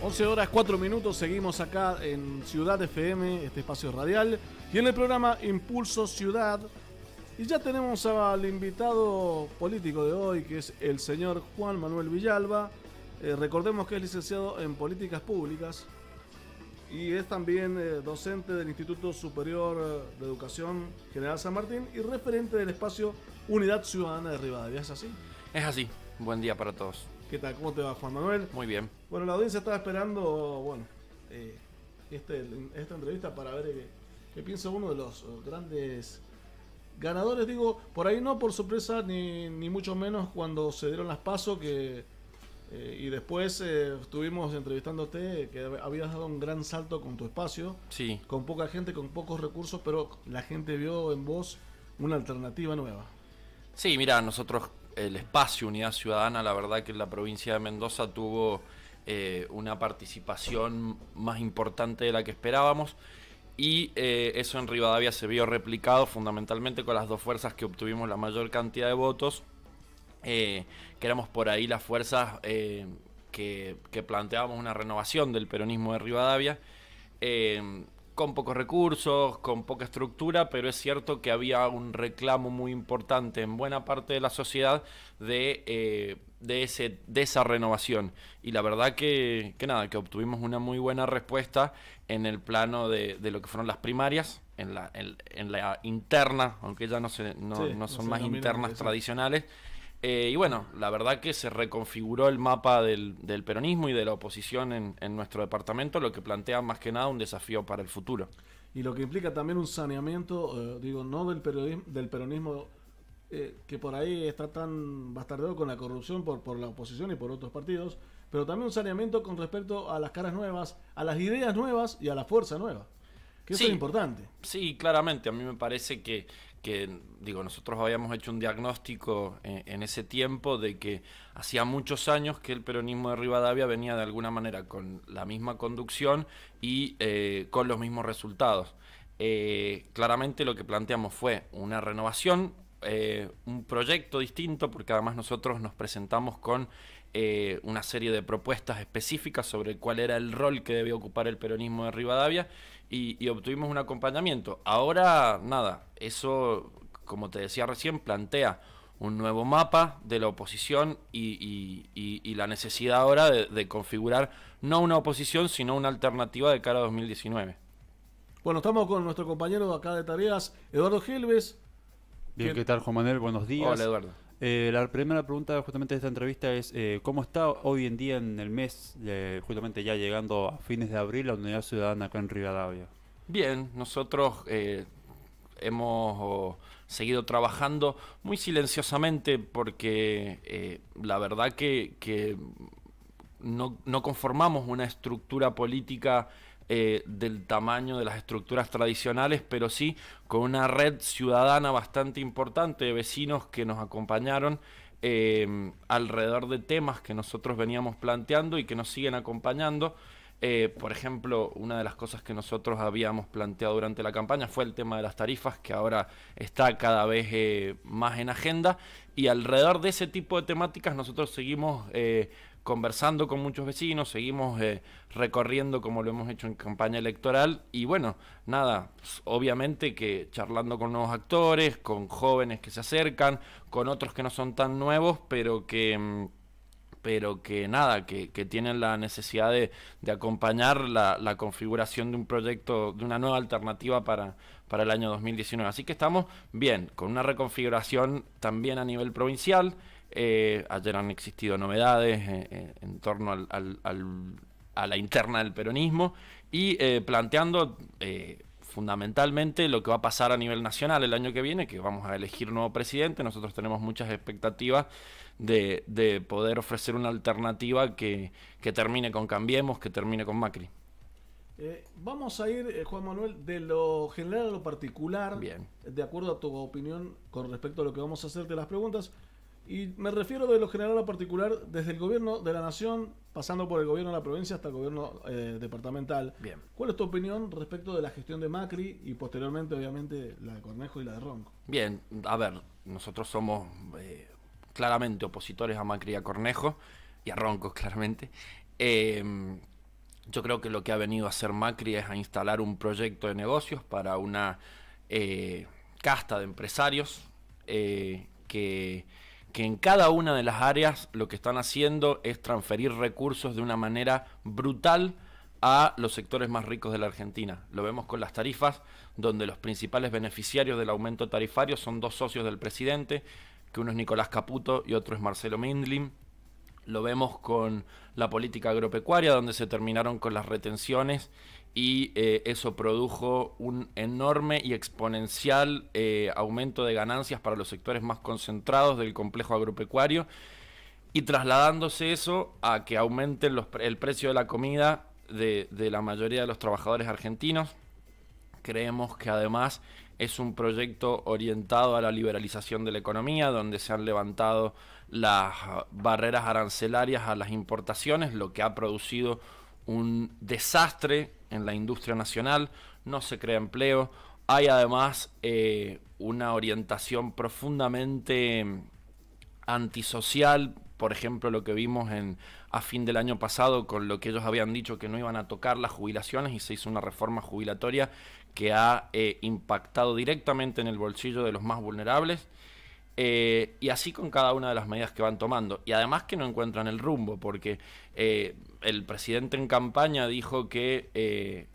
11 horas 4 minutos, seguimos acá en Ciudad FM, este espacio radial, y en el programa Impulso Ciudad. Y ya tenemos al invitado político de hoy, que es el señor Juan Manuel Villalba. Recordemos que es licenciado en Políticas Públicas y es también docente del Instituto Superior de Educación General San Martín y referente del espacio Unidad Ciudadana de Rivadavia. ¿Es así? Es así. Buen día para todos. ¿Qué tal? ¿Cómo te va, Juan Manuel? Muy bien. Bueno, la audiencia estaba esperando, esta entrevista para ver qué piensa uno de los grandes ganadores. Digo, por ahí no por sorpresa, ni mucho menos cuando se dieron las PASO, y después estuvimos entrevistándote, que habías dado un gran salto con tu espacio. Sí. Con poca gente, con pocos recursos, pero la gente vio en vos una alternativa nueva. Sí, mira, nosotros, el espacio Unidad Ciudadana, la verdad que la provincia de Mendoza tuvo una participación más importante de la que esperábamos, y eso en Rivadavia se vio replicado fundamentalmente con las dos fuerzas que obtuvimos la mayor cantidad de votos, que éramos por ahí las fuerzas que planteábamos una renovación del peronismo de Rivadavia, con pocos recursos, con poca estructura, pero es cierto que había un reclamo muy importante en buena parte de la sociedad de esa renovación. Y la verdad que obtuvimos una muy buena respuesta en el plano de lo que fueron las primarias, en la interna, aunque ya no son más internas tradicionales. Y bueno, la verdad que se reconfiguró el mapa del peronismo y de la oposición en nuestro departamento, lo que plantea más que nada un desafío para el futuro. Y lo que implica también un saneamiento, no del peronismo, que por ahí está tan bastardeado con la corrupción por la oposición y por otros partidos, pero también un saneamiento con respecto a las caras nuevas, a las ideas nuevas y a la fuerza nueva. Que eso es importante. Sí, claramente. A mí me parece que nosotros habíamos hecho un diagnóstico en ese tiempo de que hacía muchos años que el peronismo de Rivadavia venía de alguna manera con la misma conducción y con los mismos resultados. Claramente lo que planteamos fue una renovación, un proyecto distinto, porque además nosotros nos presentamos con una serie de propuestas específicas sobre cuál era el rol que debía ocupar el peronismo de Rivadavia, y obtuvimos un acompañamiento. Ahora, nada, eso, como te decía recién, plantea un nuevo mapa de la oposición y la necesidad ahora de configurar no una oposición, sino una alternativa de cara a 2019. Bueno, estamos con nuestro compañero acá de tareas, Eduardo Gelbes. Bien, ¿qué tal, Juan Manuel? Buenos días. Hola, Eduardo. La primera pregunta justamente de esta entrevista es ¿cómo está hoy en día en el mes, justamente ya llegando a fines de abril, la Unidad Ciudadana acá en Rivadavia? Bien, nosotros hemos seguido trabajando muy silenciosamente porque la verdad que no conformamos una estructura política del tamaño de las estructuras tradicionales, pero sí con una red ciudadana bastante importante de vecinos que nos acompañaron alrededor de temas que nosotros veníamos planteando y que nos siguen acompañando. Por ejemplo, una de las cosas que nosotros habíamos planteado durante la campaña fue el tema de las tarifas, que ahora está cada vez más en agenda, y alrededor de ese tipo de temáticas nosotros seguimos conversando con muchos vecinos, seguimos recorriendo como lo hemos hecho en campaña electoral, y bueno, nada, pues, obviamente que charlando con nuevos actores, con jóvenes que se acercan, con otros que no son tan nuevos, pero que tienen la necesidad de acompañar la configuración de un proyecto, de una nueva alternativa para el año 2019. Así que estamos bien, con una reconfiguración también a nivel provincial. Ayer han existido novedades en torno a la interna del peronismo y planteando fundamentalmente lo que va a pasar a nivel nacional el año que viene, que vamos a elegir un nuevo presidente. Nosotros tenemos muchas expectativas de poder ofrecer una alternativa que termine con Cambiemos, que termine con Macri. Vamos a ir, Juan Manuel, de lo general a lo particular. Bien. De acuerdo a tu opinión con respecto a lo que vamos a hacerte las preguntas. Y me refiero de lo general a lo particular, desde el gobierno de la nación, pasando por el gobierno de la provincia hasta el gobierno departamental. Bien. ¿Cuál es tu opinión respecto de la gestión de Macri y posteriormente, obviamente, la de Cornejo y la de Ronco? Bien, a ver, nosotros somos claramente opositores a Macri y a Cornejo, y a Ronco, claramente. Yo creo que lo que ha venido a hacer Macri es a instalar un proyecto de negocios para una casta de empresarios que en cada una de las áreas lo que están haciendo es transferir recursos de una manera brutal a los sectores más ricos de la Argentina. Lo vemos con las tarifas, donde los principales beneficiarios del aumento tarifario son dos socios del presidente, que uno es Nicolás Caputo y otro es Marcelo Mindlin. Lo vemos con la política agropecuaria, donde se terminaron con las retenciones y eso produjo un enorme y exponencial aumento de ganancias para los sectores más concentrados del complejo agropecuario, y trasladándose eso a que aumente el precio de la comida de la mayoría de los trabajadores argentinos. Creemos que además es un proyecto orientado a la liberalización de la economía, donde se han levantado las barreras arancelarias a las importaciones, lo que ha producido un desastre en la industria nacional. No se crea empleo. Hay además una orientación profundamente antisocial. Por ejemplo, lo que vimos a fin del año pasado con lo que ellos habían dicho, que no iban a tocar las jubilaciones, y se hizo una reforma jubilatoria que ha impactado directamente en el bolsillo de los más vulnerables, y así con cada una de las medidas que van tomando. Y además que no encuentran el rumbo, porque el presidente en campaña dijo que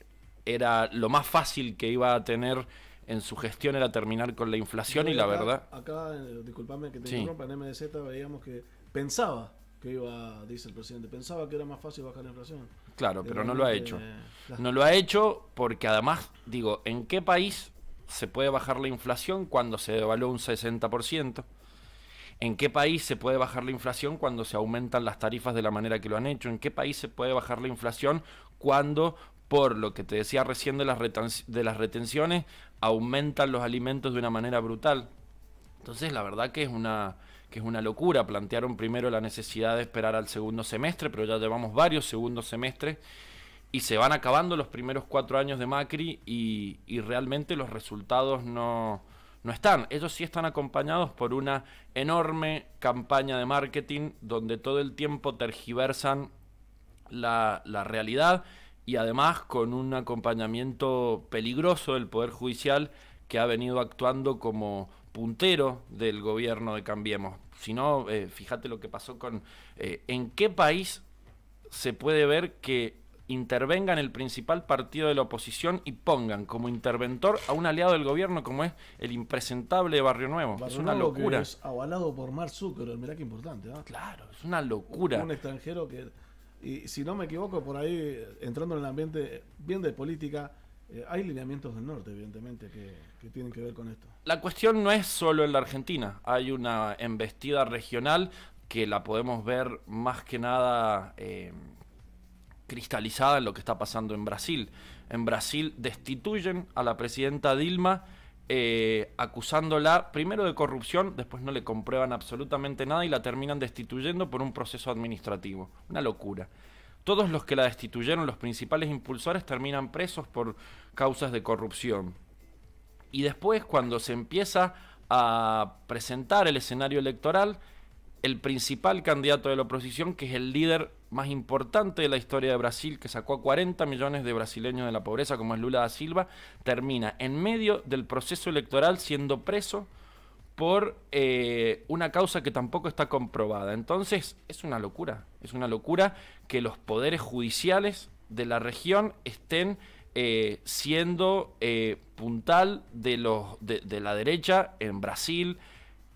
era lo más fácil que iba a tener en su gestión era terminar con la inflación, y la verdad... Acá, disculpame que te Sí. interrumpa, en MDZ veíamos que pensaba que iba, dice el presidente, pensaba que era más fácil bajar la inflación. Claro, pero no lo ha hecho. Las- No lo ha hecho porque además, digo, ¿en qué país se puede bajar la inflación cuando se devalúa un 60%? ¿En qué país se puede bajar la inflación cuando se aumentan las tarifas de la manera que lo han hecho? ¿En qué país se puede bajar la inflación cuando, por lo que te decía recién de las retenciones, aumentan los alimentos de una manera brutal? Entonces, la verdad que es una locura. Plantearon primero la necesidad de esperar al segundo semestre, pero ya llevamos varios segundos semestres y se van acabando los primeros 4 años de Macri y realmente los resultados no están. Ellos sí están acompañados por una enorme campaña de marketing donde todo el tiempo tergiversan la realidad, y además con un acompañamiento peligroso del Poder Judicial, que ha venido actuando como puntero del gobierno de Cambiemos. Si no, fíjate lo que pasó con... ¿en qué país se puede ver que intervengan el principal partido de la oposición y pongan como interventor a un aliado del gobierno como es el impresentable de Barrio Nuevo? Es una Nuevo, que locura. es avalado por Mark Zuckerberg, mirá qué importante, ¿ah? Claro, es una locura. Un extranjero que, y si no me equivoco, por ahí, entrando en el ambiente bien de política, hay lineamientos del norte, evidentemente, que tienen que ver con esto. La cuestión no es solo en la Argentina, hay una embestida regional que la podemos ver más que nada cristalizada en lo que está pasando en Brasil. En Brasil destituyen a la presidenta Dilma, acusándola primero de corrupción, después no le comprueban absolutamente nada y la terminan destituyendo por un proceso administrativo. Una locura. Todos los que la destituyeron, los principales impulsores, terminan presos por causas de corrupción. Y después, cuando se empieza a presentar el escenario electoral, el principal candidato de la oposición, que es el líder más importante de la historia de Brasil, que sacó a 40 millones de brasileños de la pobreza, como es Lula da Silva, termina en medio del proceso electoral siendo preso por una causa que tampoco está comprobada. Entonces, es una locura que los poderes judiciales de la región estén siendo puntal de la derecha en Brasil,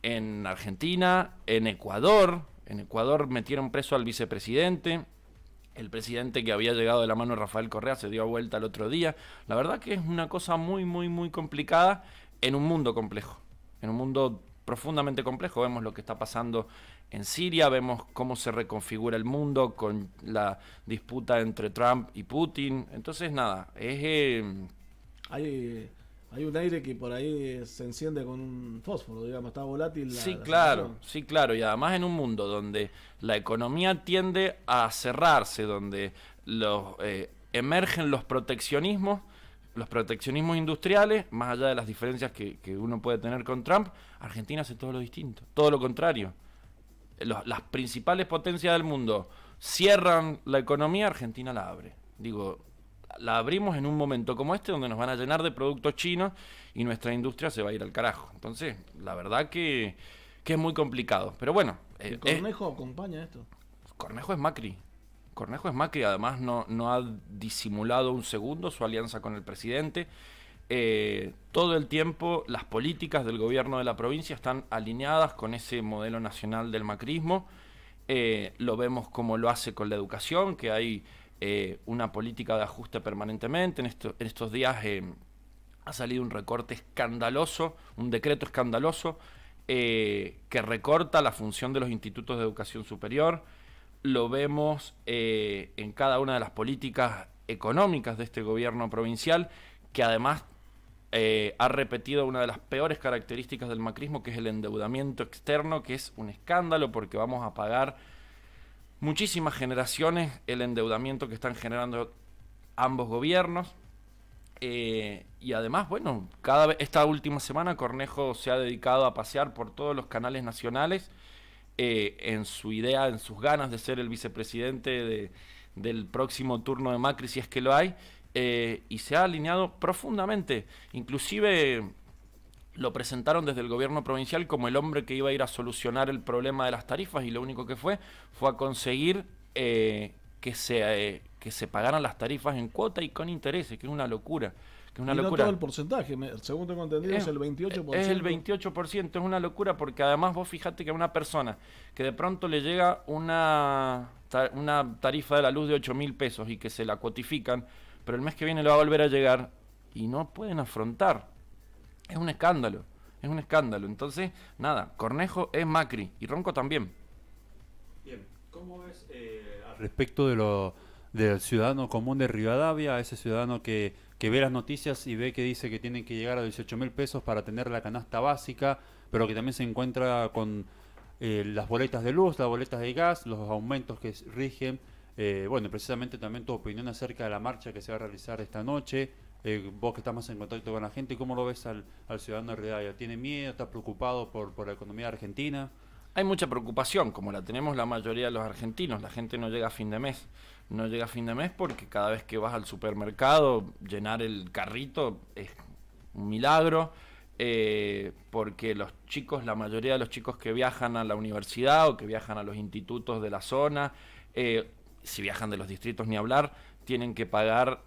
en Argentina, en Ecuador. En Ecuador metieron preso al vicepresidente. El presidente, que había llegado de la mano de Rafael Correa, se dio vuelta el otro día. La verdad que es una cosa muy, muy, muy complicada en un mundo complejo. En un mundo profundamente complejo. Vemos lo que está pasando en Siria, vemos cómo se reconfigura el mundo con la disputa entre Trump y Putin. Entonces, nada, Hay un aire que por ahí se enciende con un fósforo, digamos, está volátil. Sí, la claro, situación. sí, claro. Y además en un mundo donde la economía tiende a cerrarse, donde emergen los proteccionismos industriales, más allá de las diferencias que uno puede tener con Trump, Argentina hace todo lo distinto, todo lo contrario. Las principales potencias del mundo cierran la economía, Argentina la abre. Digo, la abrimos en un momento como este donde nos van a llenar de productos chinos y nuestra industria se va a ir al carajo. Entonces, la verdad que es muy complicado. Pero bueno. ¿Y Cornejo acompaña esto? Cornejo es Macri. Cornejo es Macri, además no ha disimulado un segundo su alianza con el presidente. Todo el tiempo las políticas del gobierno de la provincia están alineadas con ese modelo nacional del macrismo. Lo vemos como lo hace con la educación, que hay una política de ajuste permanentemente. En estos días ha salido un recorte escandaloso, un decreto escandaloso que recorta la función de los institutos de educación superior. Lo vemos en cada una de las políticas económicas de este gobierno provincial, que además ha repetido una de las peores características del macrismo, que es el endeudamiento externo, que es un escándalo porque vamos a pagar muchísimas generaciones el endeudamiento que están generando ambos gobiernos. Y además, bueno, esta última semana Cornejo se ha dedicado a pasear por todos los canales nacionales en su idea, en sus ganas de ser el vicepresidente del próximo turno de Macri, si es que lo hay, y se ha alineado profundamente. Inclusive lo presentaron desde el gobierno provincial como el hombre que iba a ir a solucionar el problema de las tarifas, y lo único que fue a conseguir que se pagaran las tarifas en cuota y con intereses, que es una locura. Que es una locura. No todo el porcentaje, según tengo entendido, es el 28%. Es el 28%, es una locura, porque además vos fijate que a una persona que de pronto le llega una tarifa de la luz de 8.000 pesos y que se la cuotifican, pero el mes que viene le va a volver a llegar y no pueden afrontar. Es un escándalo, es un escándalo. Entonces, nada, Cornejo es Macri y Ronco también. Bien, ¿cómo ves al respecto del ciudadano común de Rivadavia, ese ciudadano que ve las noticias y ve que dice que tienen que llegar a 18.000 pesos para tener la canasta básica, pero que también se encuentra con las boletas de luz, las boletas de gas, los aumentos que rigen? Bueno, precisamente también tu opinión acerca de la marcha que se va a realizar esta noche. Vos que estás más en contacto con la gente, ¿cómo lo ves al ciudadano de Rivadavia? ¿Tiene miedo? ¿Está preocupado por la economía argentina? Hay mucha preocupación, como la tenemos la mayoría de los argentinos. La gente no llega a fin de mes. No llega a fin de mes porque cada vez que vas al supermercado, llenar el carrito es un milagro. Porque la mayoría de los chicos que viajan a la universidad o que viajan a los institutos de la zona, si viajan de los distritos ni hablar, tienen que pagar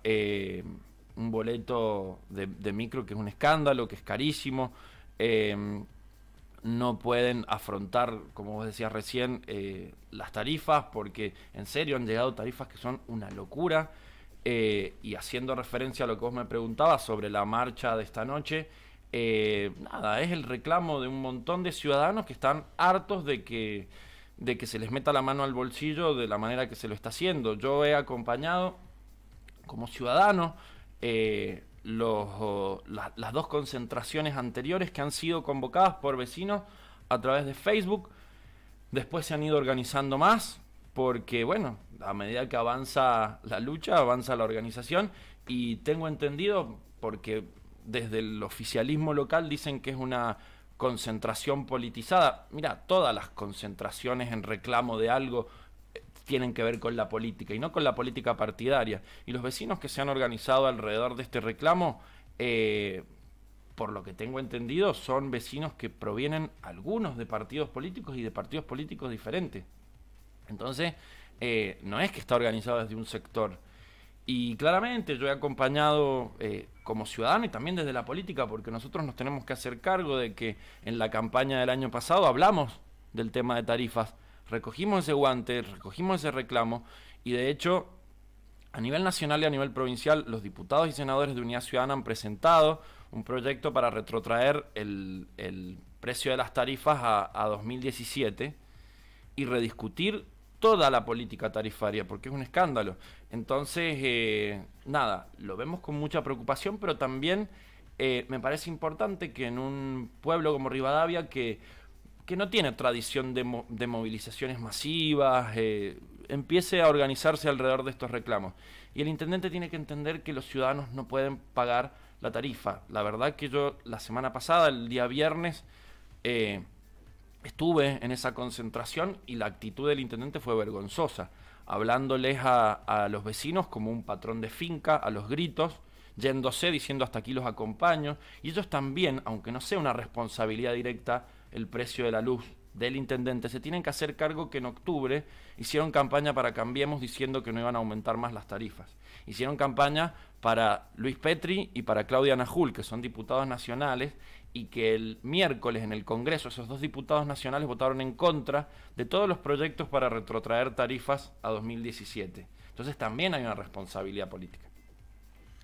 un boleto de micro, que es un escándalo, que es carísimo. No pueden afrontar, como vos decías recién, las tarifas, porque en serio han llegado tarifas que son una locura. Y haciendo referencia a lo que vos me preguntabas sobre la marcha de esta noche, nada, es el reclamo de un montón de ciudadanos que están hartos de que se les meta la mano al bolsillo de la manera que se lo está haciendo. Yo he acompañado como ciudadano las dos concentraciones anteriores que han sido convocadas por vecinos a través de Facebook. Después se han ido organizando más porque, bueno, a medida que avanza la lucha, avanza la organización, y tengo entendido, porque desde el oficialismo local dicen que es una concentración politizada. Mira, todas las concentraciones en reclamo de algo tienen que ver con la política y no con la política partidaria. Y los vecinos que se han organizado alrededor de este reclamo, por lo que tengo entendido, son vecinos que provienen algunos de partidos políticos y de partidos políticos diferentes. Entonces, no es que está organizado desde un sector. Y claramente yo he acompañado como ciudadano y también desde la política, porque nosotros nos tenemos que hacer cargo de que en la campaña del año pasado hablamos del tema de tarifas, recogimos ese guante, recogimos ese reclamo, y de hecho a nivel nacional y a nivel provincial los diputados y senadores de Unidad Ciudadana han presentado un proyecto para retrotraer el precio de las tarifas a 2017 y rediscutir toda la política tarifaria, porque es un escándalo. Entonces, nada, lo vemos con mucha preocupación, pero también me parece importante que en un pueblo como Rivadavia, que no tiene tradición de movilizaciones masivas, empiece a organizarse alrededor de estos reclamos. Y el intendente tiene que entender que los ciudadanos no pueden pagar la tarifa. La verdad que yo la semana pasada, el día viernes, estuve en esa concentración y la actitud del intendente fue vergonzosa. hablándoles a los vecinos como un patrón de finca, a los gritos, yéndose, diciendo hasta aquí los acompaño, y ellos también, aunque no sea una responsabilidad directa el precio de la luz del intendente, se tienen que hacer cargo que en octubre hicieron campaña para Cambiemos diciendo que no iban a aumentar más las tarifas. Hicieron campaña para Luis Petri y para Claudia Najul, que son diputados nacionales, y que el miércoles en el Congreso esos dos diputados nacionales votaron en contra de todos los proyectos para retrotraer tarifas a 2017. Entonces también hay una responsabilidad política.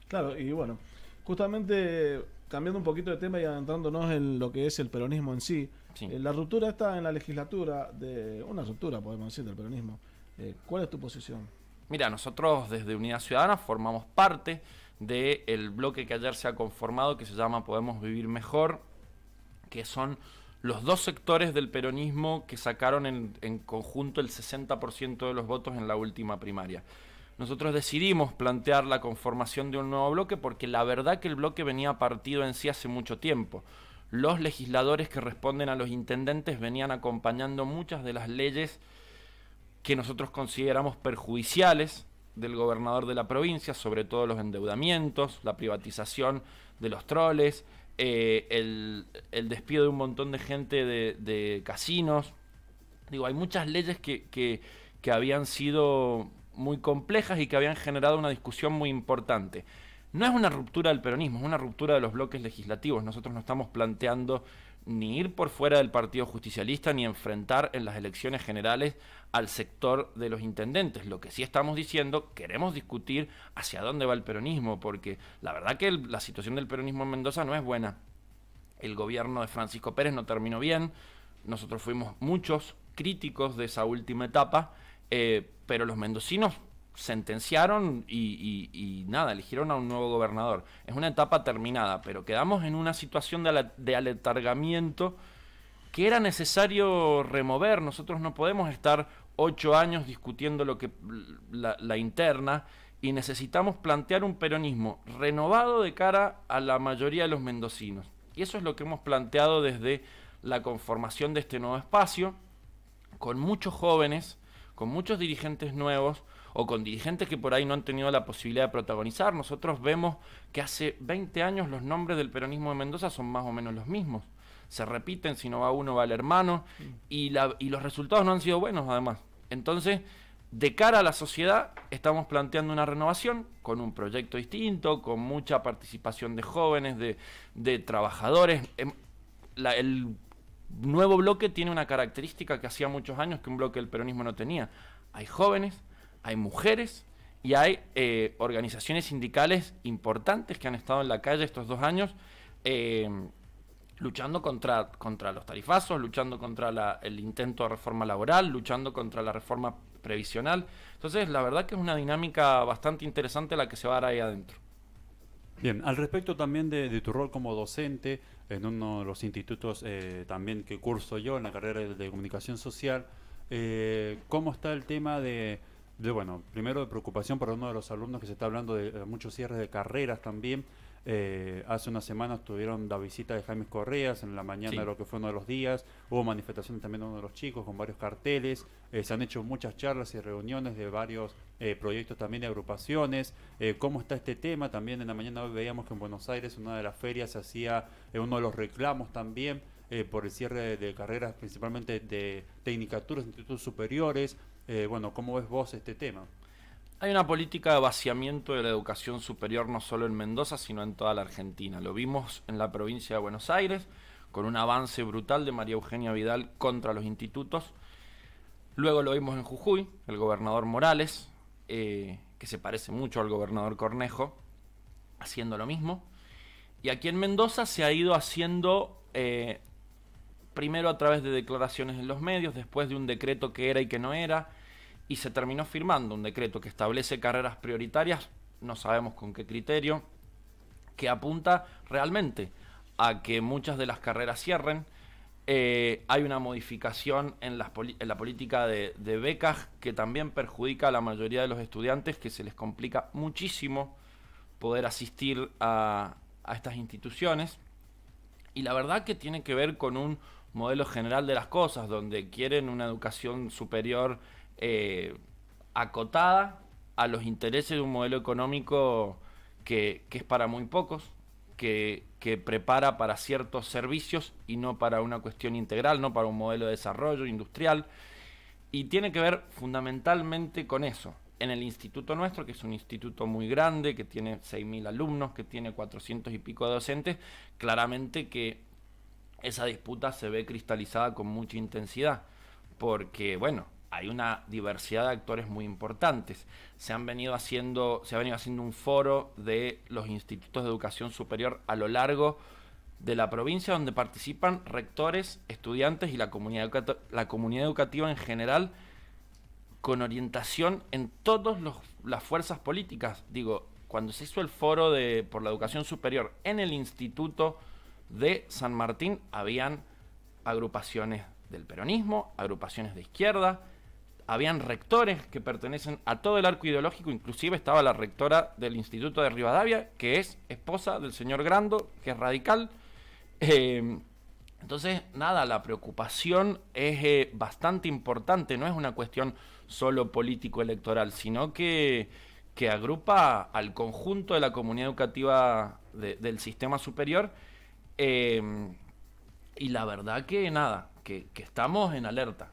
Claro, y bueno, justamente cambiando un poquito de tema y adentrándonos en lo que es el peronismo en sí, Sí. La ruptura está en la legislatura, una ruptura podemos decir del peronismo. ¿Cuál es tu posición? Mira, nosotros desde Unidad Ciudadana formamos parte del bloque que ayer se ha conformado, que se llama Podemos Vivir Mejor, que son los dos sectores del peronismo que sacaron en conjunto el 60% de los votos en la última primaria. Nosotros decidimos plantear la conformación de un nuevo bloque porque la verdad que el bloque venía partido en sí hace mucho tiempo. Los legisladores que responden a los intendentes venían acompañando muchas de las leyes que nosotros consideramos perjudiciales del gobernador de la provincia, sobre todo los endeudamientos, la privatización de los troles, el despido de un montón de gente de casinos. Digo, hay muchas leyes que habían sido muy complejas y que habían generado una discusión muy importante. No es una ruptura del peronismo, es una ruptura de los bloques legislativos. Nosotros no estamos planteando ni ir por fuera del Partido Justicialista ni enfrentar en las elecciones generales al sector de los intendentes. Lo que sí estamos diciendo, queremos discutir hacia dónde va el peronismo, porque la verdad que la situación del peronismo en Mendoza no es buena. El gobierno de Francisco Pérez no terminó bien, nosotros fuimos muchos críticos de esa última etapa, pero los mendocinos sentenciaron y nada, eligieron a un nuevo gobernador. Es una etapa terminada, pero quedamos en una situación de aletargamiento que era necesario remover. Nosotros no podemos estar 8 años discutiendo lo que la interna, y necesitamos plantear un peronismo renovado de cara a la mayoría de los mendocinos. Y eso es lo que hemos planteado desde la conformación de este nuevo espacio, con muchos jóvenes, con muchos dirigentes nuevos, o con dirigentes que por ahí no han tenido la posibilidad de protagonizar. Nosotros vemos que hace 20 años los nombres del peronismo de Mendoza son más o menos los mismos. Se repiten, si no va uno, va el hermano, y los resultados no han sido buenos además. Entonces, de cara a la sociedad, estamos planteando una renovación con un proyecto distinto, con mucha participación de jóvenes, de trabajadores. El nuevo bloque tiene una característica que hacía muchos años que un bloque del peronismo no tenía. Hay jóvenes, hay mujeres y hay organizaciones sindicales importantes que han estado en la calle estos 2 años luchando contra los tarifazos, luchando contra el intento de reforma laboral, luchando contra la reforma previsional. Entonces, la verdad que es una dinámica bastante interesante la que se va a dar ahí adentro. Bien, al respecto también de tu rol como docente en uno de los institutos también que curso yo en la carrera de comunicación social, ¿cómo está el tema bueno, primero de preocupación para uno de los alumnos que se está hablando de muchos cierres de carreras también? Hace unas semanas tuvieron la visita de Jaime Correas en la mañana, sí, de lo que fue uno de los días. Hubo manifestaciones también de uno de los chicos con varios carteles. Se han hecho muchas charlas y reuniones de varios proyectos también de agrupaciones. ¿Cómo está este tema? También en la mañana hoy veíamos que en Buenos Aires, en una de las ferias, se hacía uno de los reclamos también por el cierre de carreras, principalmente de tecnicaturas, institutos superiores. Bueno, ¿cómo ves vos este tema? Hay una política de vaciamiento de la educación superior no solo en Mendoza, sino en toda la Argentina. Lo vimos en la provincia de Buenos Aires, con un avance brutal de María Eugenia Vidal contra los institutos. Luego lo vimos en Jujuy, el gobernador Morales, que se parece mucho al gobernador Cornejo, haciendo lo mismo. Y aquí en Mendoza se ha ido haciendo primero a través de declaraciones en los medios, después de un decreto que era y que no era, y se terminó firmando un decreto que establece carreras prioritarias, no sabemos con qué criterio, que apunta realmente a que muchas de las carreras cierren. Hay una modificación en la política de becas que también perjudica a la mayoría de los estudiantes, que se les complica muchísimo poder asistir a estas instituciones. Y la verdad que tiene que ver con un modelo general de las cosas, donde quieren una educación superior acotada a los intereses de un modelo económico que es para muy pocos, que prepara para ciertos servicios y no para una cuestión integral, no para un modelo de desarrollo industrial. Y tiene que ver fundamentalmente con eso. En el instituto nuestro, que es un instituto muy grande, que tiene 6.000 alumnos, que tiene 400 y pico de docentes, claramente que esa disputa se ve cristalizada con mucha intensidad, porque, bueno, hay una diversidad de actores muy importantes. Se ha venido haciendo un foro de los institutos de educación superior a lo largo de la provincia, donde participan rectores, estudiantes y la comunidad educativa en general, con orientación en todas las fuerzas políticas. Digo, cuando se hizo el foro por la educación superior en el Instituto de San Martín, habían agrupaciones del peronismo, agrupaciones de izquierda, habían rectores que pertenecen a todo el arco ideológico, inclusive estaba la rectora del Instituto de Rivadavia, que es esposa del señor Grando, que es radical. Entonces, nada, la preocupación es bastante importante, no es una cuestión solo político-electoral, sino que agrupa al conjunto de la comunidad educativa del sistema superior, y la verdad que nada, que estamos en alerta,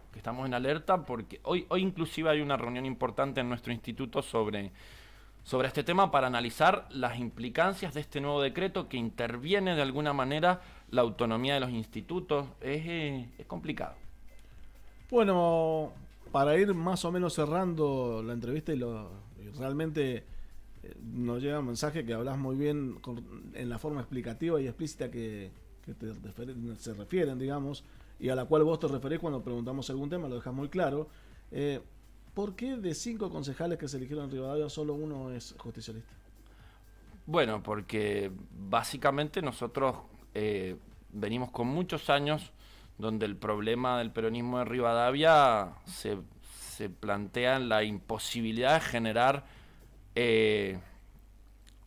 porque hoy inclusive hay una reunión importante en nuestro instituto sobre este tema para analizar las implicancias de este nuevo decreto que interviene de alguna manera la autonomía de los institutos. Es complicado. Bueno, para ir más o menos cerrando la entrevista y realmente nos llega un mensaje que hablas muy bien en la forma explicativa y explícita que se refieren, digamos, y a la cual vos te referís cuando preguntamos algún tema, lo dejas muy claro. ¿Por qué de 5 concejales que se eligieron en Rivadavia solo uno es justicialista? Bueno, porque básicamente nosotros venimos con muchos años donde el problema del peronismo de Rivadavia se plantea en la imposibilidad de generar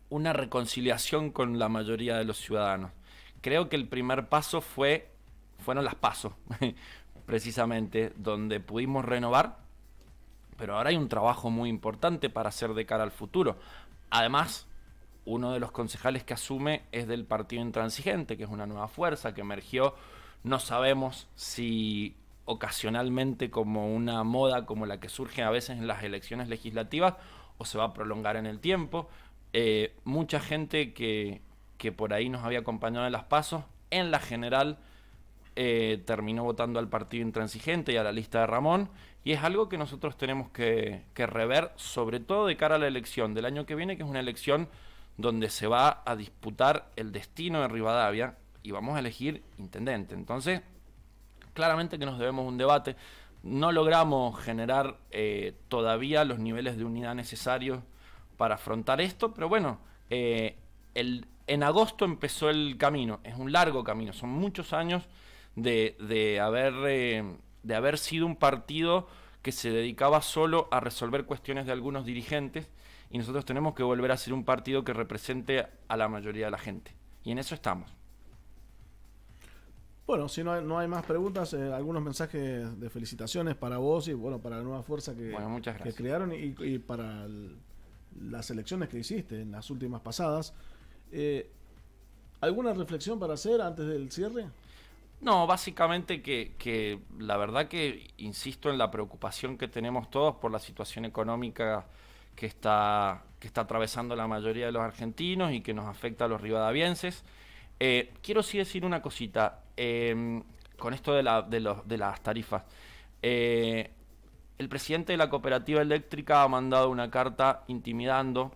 una reconciliación con la mayoría de los ciudadanos. Creo que el primer paso fueron las PASO, precisamente, donde pudimos renovar, pero ahora hay un trabajo muy importante para hacer de cara al futuro. Además, uno de los concejales que asume es del Partido Intransigente, que es una nueva fuerza que emergió, no sabemos si ocasionalmente como una moda como la que surge a veces en las elecciones legislativas o se va a prolongar en el tiempo. Mucha gente que por ahí nos había acompañado en las PASO, en la general terminó votando al Partido Intransigente y a la lista de Ramón, y es algo que nosotros tenemos que rever, sobre todo de cara a la elección del año que viene, que es una elección donde se va a disputar el destino de Rivadavia y vamos a elegir intendente. Entonces, claramente que nos debemos un debate. No logramos generar todavía los niveles de unidad necesarios para afrontar esto, pero bueno, en agosto empezó el camino, es un largo camino, son muchos años de haber sido un partido que se dedicaba solo a resolver cuestiones de algunos dirigentes, y nosotros tenemos que volver a ser un partido que represente a la mayoría de la gente, y en eso estamos. Bueno, si no hay más preguntas, algunos mensajes de felicitaciones para vos y bueno, para la nueva fuerza que crearon y para las elecciones que hiciste en las últimas pasadas. ¿Alguna reflexión para hacer antes del cierre? No, básicamente que la verdad que insisto en la preocupación que tenemos todos por la situación económica que está atravesando la mayoría de los argentinos y que nos afecta a los rivadavienses. Quiero sí decir una cosita con esto de las tarifas. El presidente de la cooperativa eléctrica ha mandado una carta intimidando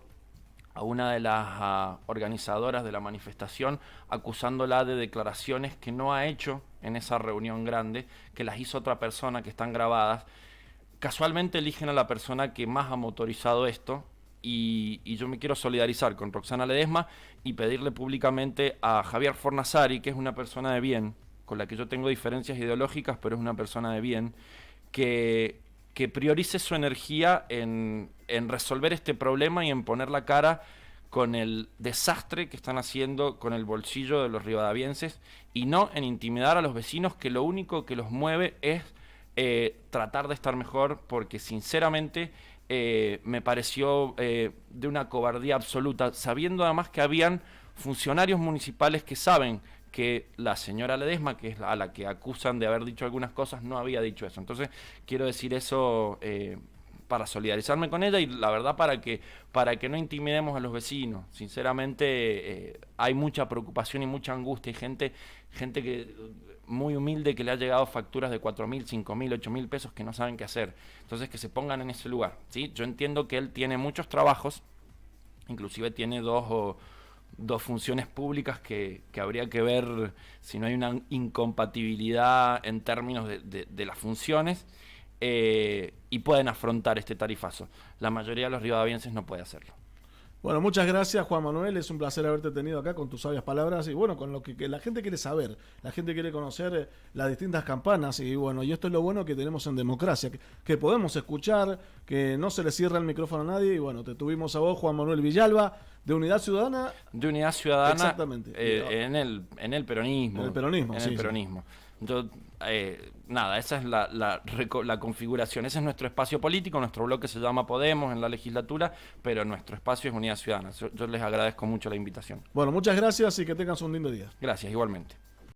a una de las organizadoras de la manifestación, acusándola de declaraciones que no ha hecho en esa reunión grande, que las hizo otra persona, que están grabadas. Casualmente eligen a la persona que más ha motorizado esto, y yo me quiero solidarizar con Roxana Ledesma y pedirle públicamente a Javier Fornazari, que es una persona de bien, con la que yo tengo diferencias ideológicas, pero es una persona de bien, que priorice su energía en resolver este problema y en poner la cara con el desastre que están haciendo con el bolsillo de los rivadavienses, y no en intimidar a los vecinos, que lo único que los mueve es tratar de estar mejor, porque sinceramente me pareció de una cobardía absoluta, sabiendo además que habían funcionarios municipales que saben que la señora Ledesma, que es a la que acusan de haber dicho algunas cosas, no había dicho eso. Entonces, quiero decir eso para solidarizarme con ella y la verdad para que no intimidemos a los vecinos. Sinceramente, hay mucha preocupación y mucha angustia y gente que muy humilde que le ha llegado facturas de 4.000, 5.000, 8.000 pesos que no saben qué hacer. Entonces, que se pongan en ese lugar, ¿sí? Yo entiendo que él tiene muchos trabajos, inclusive tiene dos funciones públicas que habría que ver si no hay una incompatibilidad en términos de las funciones, y pueden afrontar este tarifazo. La mayoría de los rivadavienses no puede hacerlo. Bueno, muchas gracias, Juan Manuel. Es un placer haberte tenido acá con tus sabias palabras y bueno, con lo que la gente quiere saber. La gente quiere conocer las distintas campanas y bueno, y esto es lo bueno que tenemos en democracia, que podemos escuchar, que no se le cierra el micrófono a nadie y bueno, te tuvimos a vos, Juan Manuel Villalba, de Unidad Ciudadana. De Unidad Ciudadana. Exactamente. En el peronismo. En el peronismo, En el peronismo. Yo, nada, esa es la configuración. Ese es nuestro espacio político, nuestro bloque se llama Podemos en la legislatura, pero nuestro espacio es Unidad Ciudadana. Yo les agradezco mucho la invitación. Bueno, muchas gracias y que tengas un lindo día. Gracias, igualmente.